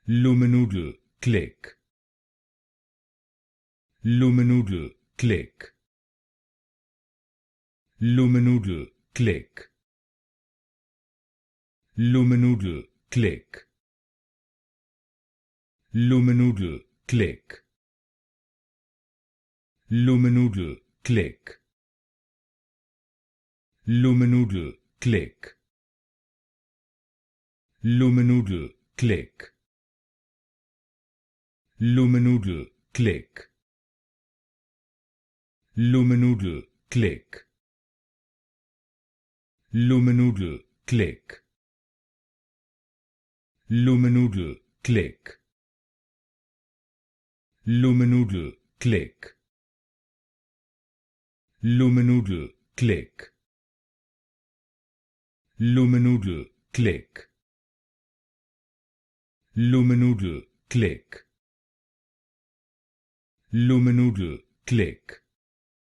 Luminoodle Click. Luminoodle Click. Luminoodle Click. Luminoodle Click. Luminoodle Click. Luminoodle Click. Luminoodle Click. Luminoodle Click. Luminoodle Click. Luminoodle Click. Luminoodle Click. Luminoodle Click. Luminoodle Click. Luminoodle Click. Luminoodle Click. Luminoodle Click. Luminoodle Click.